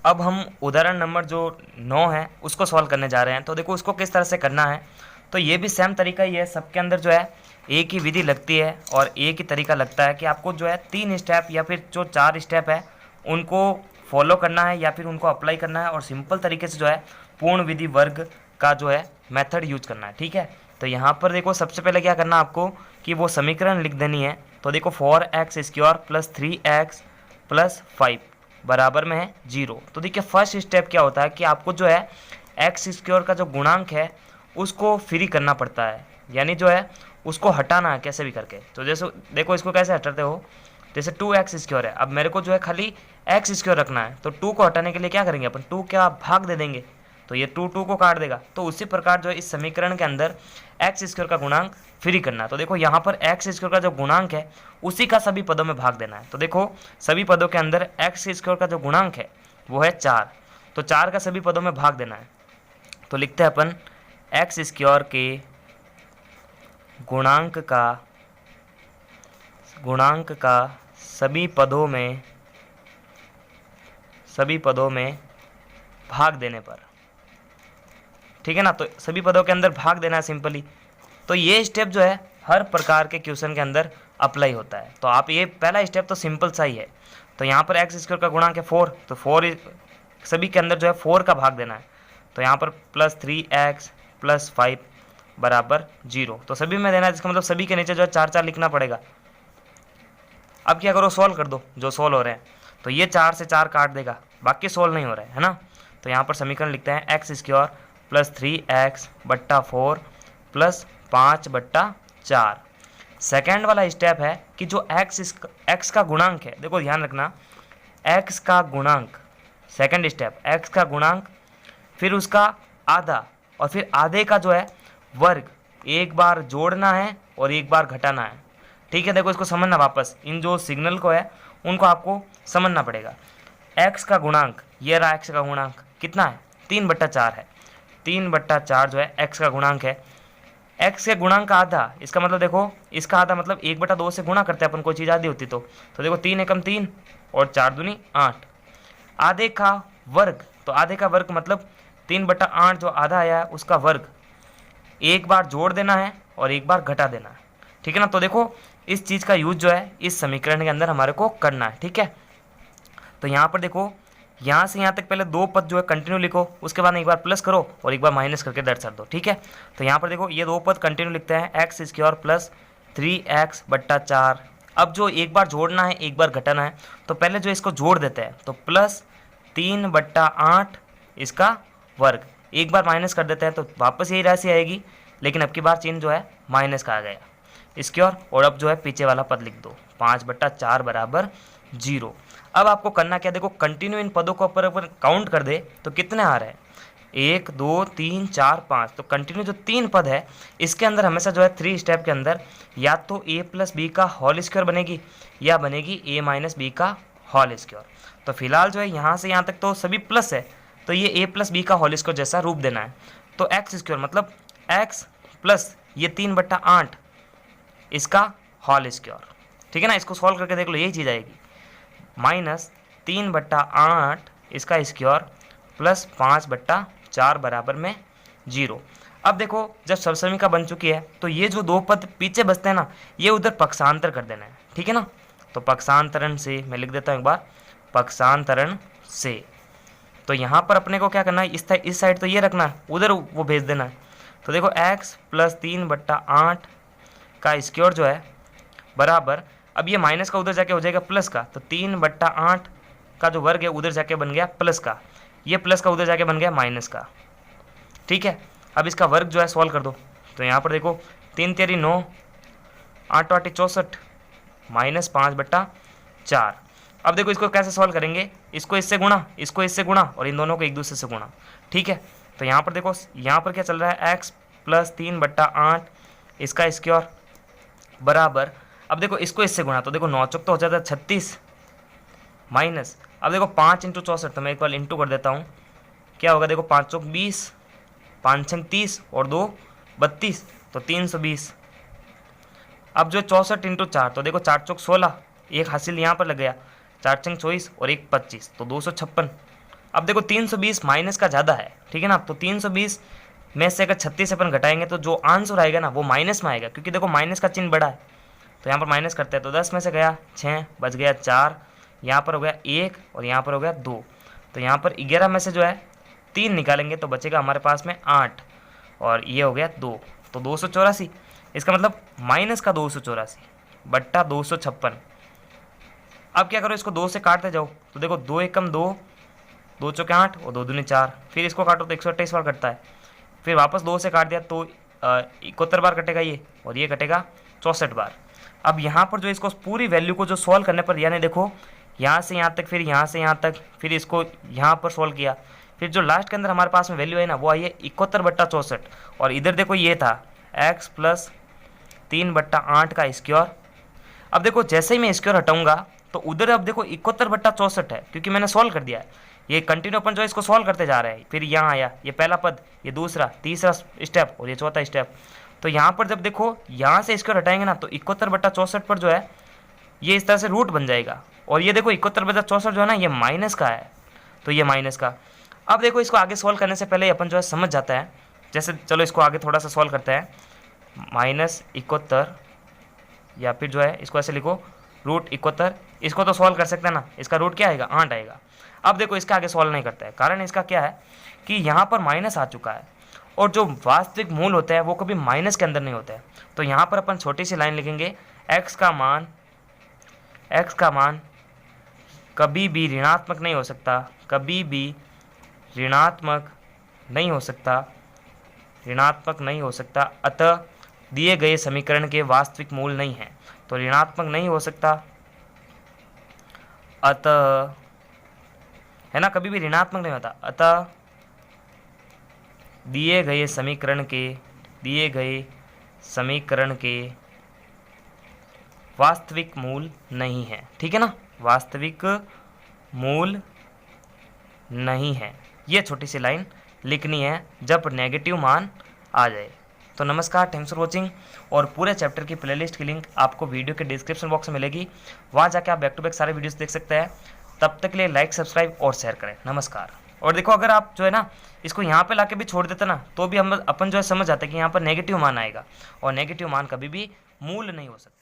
अब हम उदाहरण नंबर जो 9 है उसको सॉल्व करने जा रहे हैं। तो देखो उसको किस तरह से करना है। तो ये भी सेम तरीका ही है, सबके अंदर जो है एक ही विधि लगती है और एक ही तरीका लगता है कि आपको जो है 3 स्टेप या फिर जो 4 स्टेप है उनको फॉलो करना है या फिर उनको अप्लाई करना है और सिंपल तरीके से जो है पूर्ण विधि वर्ग का जो है मेथड यूज करना है। ठीक है, तो यहाँ पर देखो सबसे पहले क्या करना है आपको कि वो समीकरण लिख देनी है। तो देखो 4x² प्लस 3x प्लस 5 बराबर में है 0। तो देखिए फर्स्ट स्टेप क्या होता है कि आपको जो है x² का जो गुणांक है उसको फ्री करना पड़ता है, यानी जो है उसको हटाना है कैसे भी करके। तो जैसे देखो इसको कैसे हटाते हो, जैसे 2x² है, अब मेरे को जो है खाली x² रखना है, तो 2 को हटाने के लिए क्या करेंगे अपन, 2 क्या भाग दे देंगे, तो ये 2 को काट देगा। तो उसी प्रकार जो है इस समीकरण के अंदर x² का गुणांक फ्री करना है। तो देखो यहाँ पर x² का जो गुणांक है उसी का सभी पदों में भाग देना है। तो देखो सभी पदों के अंदर x² का जो गुणांक है वो है 4, तो 4 का सभी पदों में भाग देना है। तो लिखते हैं अपन x² के गुणांक का सभी पदों में भाग देने पर, ठीक है ना, तो सभी पदों के अंदर भाग देना है सिंपली। तो ये स्टेप जो है हर प्रकार के क्वेश्चन के अंदर अप्लाई होता है। तो आप ये पहला स्टेप तो सिंपल सा ही है। तो यहाँ पर x² का गुणांक है 4, तो 4 सभी के अंदर जो है 4 का भाग देना है। तो यहाँ पर प्लस 3x प्लस 5 बराबर 0, तो सभी में देना है, जिसका मतलब सभी के नीचे जो है 4 4 लिखना पड़ेगा। अब क्या करो, सॉल्व कर दो जो सॉल्व हो रहे हैं। तो ये 4 से 4 काट देगा, बाकी सॉल्व नहीं हो रहा है ना। तो यहाँ पर समीकरण लिखते हैं x² प्लस 3x बट्टा 4 प्लस 5/4। सेकेंड वाला स्टेप है कि जो x का गुणांक है, देखो ध्यान रखना, x का गुणांक, सेकेंड स्टेप x का गुणांक, फिर उसका आधा और फिर आधे का जो है वर्ग, एक बार जोड़ना है और एक बार घटाना है। ठीक है, देखो इसको समझना, वापस इन जो सिग्नल को है उनको आपको समझना पड़ेगा। x का गुणांक, ये रहा x का गुणांक कितना है, 3/4 है। 3/4 जो है x का गुणांक है। x के गुणांक का आधा, इसका मतलब देखो इसका आधा मतलब 1/2 से गुणा करते हैं अपन, कोई चीज़ आधी होती तो देखो 3 एकम 3 और 4 दूनी 8। आधे का वर्ग, तो आधे का वर्ग मतलब 3/8 जो आधा आया है उसका वर्ग, एक बार जोड़ देना है और एक बार घटा देना है। ठीक है ना, तो देखो इस चीज़ का यूज जो है इस समीकरण के अंदर हमारे को करना है। ठीक है, तो यहाँ पर देखो यहाँ से यहाँ तक पहले 2 पद जो है कंटिन्यू लिखो, उसके बाद एक बार प्लस करो और एक बार माइनस करके दर्शा दो। ठीक है, तो यहाँ पर देखो ये 2 पद कंटिन्यू लिखते हैं, x² प्लस 3x/4। अब जो एक बार जोड़ना है एक बार घटाना है, तो पहले जो इसको जोड़ देते हैं, तो प्लस 3/8 इसका वर्ग, एक बार माइनस कर देते हैं तो वापस यही राशि आएगी, लेकिन अब की बार चिन्ह जो है माइनस का आ गया इसकी और अब जो है पीछे वाला पद लिख दो, 5/4 बराबर 0। अब आपको करना क्या, देखो कंटिन्यू इन पदों को ऊपर काउंट कर दे तो कितने आ रहे हैं, 1 2 3 4 5। तो कंटिन्यू जो 3 पद है इसके अंदर हमेशा जो है 3 स्टेप के अंदर या तो a प्लस बी का होल स्क्वायर बनेगी या बनेगी a माइनस बी का होल स्क्वायर। तो फिलहाल जो है यहाँ से यहाँ तक तो सभी प्लस है, तो ये a प्लस बी का होल स्क्वायर जैसा रूप देना है। तो x² मतलब x प्लस ये 3/8 इसका होल स्क्वायर। ठीक है ना, इसको सॉल्व करके देख लो, यही चीज़ आएगी, माइनस 3/8 इसका स्क्वायर प्लस 5/4 बराबर में 0। अब देखो जब सबसमीका बन चुकी है तो ये जो 2 पद पीछे बचते हैं ना, ये उधर पक्षांतर कर देना है। ठीक है ना, तो पक्षांतरण से मैं लिख देता हूँ एक बार, पक्षांतरण से। तो यहाँ पर अपने को क्या करना है, इस साइड तो ये रखना है, उधर वो भेज देना है। तो देखो x प्लस 3/8 का स्क्वायर जो है बराबर, अब ये माइनस का उधर जाके हो जाएगा प्लस का, तो 3/8 का जो वर्ग है उधर जाके बन गया प्लस का, ये प्लस का उधर जाके बन गया माइनस का। ठीक है, अब इसका वर्ग जो है सॉल्व कर दो। तो यहाँ पर देखो 3 तेरी 9, 8 8 64 माइनस 5/4। अब देखो इसको कैसे सॉल्व करेंगे, इसको इससे गुणा, इसको इससे गुणा और इन दोनों को एक दूसरे से गुणा। ठीक है, तो यहाँ पर देखो यहाँ पर क्या चल रहा है, x प्लस 3/8 इसका स्क्वायर बराबर, अब देखो इसको इससे गुणा, तो देखो 9 चौक तो हो जाता है 36 माइनस, अब देखो 5 × 64, तो मैं एक बार इंटू कर देता हूँ, क्या होगा, देखो 5 चौक 20, 5 छंग 30 और 2 32, तो 320। अब जो 64 × 4, तो देखो 4 चौक 16, एक हासिल यहाँ पर लग गया, 4 छंग 24 और 1 25, तो 256। अब देखो 320 माइनस का ज़्यादा है, ठीक है ना, तो 320 में से अगर 36 अपन घटाएंगे तो जो आंसर आएगा ना वो माइनस में आएगा, क्योंकि देखो माइनस का चिन्ह बड़ा है। तो यहाँ पर माइनस करते हैं, तो 10 में से गया 6, बच गया 4, यहाँ पर हो गया 1 और यहाँ पर हो गया 2। तो यहाँ पर 11 में से जो है 3 निकालेंगे तो बचेगा हमारे पास में 8 और ये हो गया 2, तो 284। इसका मतलब माइनस का 284 बट्टा 256। अब क्या करो, इसको 2 से काटते जाओ, तो देखो 2 एकम 2, 2 चौके 8 और 2 दूनी 4, फिर इसको काटो तो 128 बार कटता है, फिर वापस 2 से काट दिया तो 71 बार कटेगा ये, और ये कटेगा 64 बार। अब यहाँ पर जो इसको पूरी वैल्यू को जो सॉल्व करने पर, यानी देखो यहाँ से यहाँ तक, फिर यहाँ से यहाँ तक, फिर इसको यहाँ पर सॉल्व किया, फिर जो लास्ट के अंदर हमारे पास में वैल्यू है ना वो आई है 71/64। और इधर देखो ये था x प्लस 3/8 का स्क्वायर। अब देखो जैसे ही मैं स्क्वायर हटाऊंगा तो उधर अब देखो 71/64 है, क्योंकि मैंने सॉल्व कर दिया है। ये कंटिन्यू अपन जो है इसको सॉल्व करते जा रहे हैं, फिर यहाँ आया ये पहला पद, ये दूसरा, तीसरा स्टेप और ये चौथा स्टेप। तो यहाँ पर जब देखो यहाँ से स्क्वायर हटाएंगे ना तो 71/64 पर जो है ये इस तरह से रूट बन जाएगा, और ये देखो 71/64 जो है ना ये माइनस का है, तो ये माइनस का। अब देखो इसको आगे सॉल्व करने से पहले अपन जो है समझ जाता है, जैसे चलो इसको आगे थोड़ा सा सॉल्व करते हैं, -71 या फिर जो है इसको ऐसे लिखो √71। इसको तो सॉल्व कर सकते हैं ना, इसका रूट क्या आएगा 8 आएगा। अब देखो इसका आगे सॉल्व नहीं करता है, कारण इसका क्या है कि यहाँ पर माइनस आ चुका है, और जो वास्तविक मूल होता है वो कभी माइनस के अंदर नहीं होता है। तो यहाँ पर अपन छोटी सी लाइन लिखेंगे, x का मान कभी भी ऋणात्मक नहीं हो सकता, कभी भी ऋणात्मक नहीं हो सकता, ऋणात्मक नहीं हो सकता, अतः दिए गए समीकरण के वास्तविक मूल नहीं है। तो ऋणात्मक नहीं हो सकता, अतः, है ना, कभी भी ऋणात्मक नहीं होता, अतः दिए गए समीकरण के वास्तविक मूल नहीं है, ठीक है ना, वास्तविक मूल नहीं है। ये छोटी सी लाइन लिखनी है जब नेगेटिव मान आ जाए। तो नमस्कार, थैंक्स फॉर वॉचिंग, और पूरे चैप्टर की प्लेलिस्ट की लिंक आपको वीडियो के डिस्क्रिप्शन बॉक्स में मिलेगी, वहाँ जाके आप बैक टू बैक सारे वीडियोस देख सकते हैं। तब तक के लिए लाइक, सब्सक्राइब और शेयर करें। नमस्कार। और देखो अगर आप जो है ना इसको यहाँ पे लाके भी छोड़ देते ना तो भी हम अपन जो है समझ जाते हैं कि यहाँ पर नेगेटिव मान आएगा, और नेगेटिव मान कभी भी मूल नहीं हो सकता।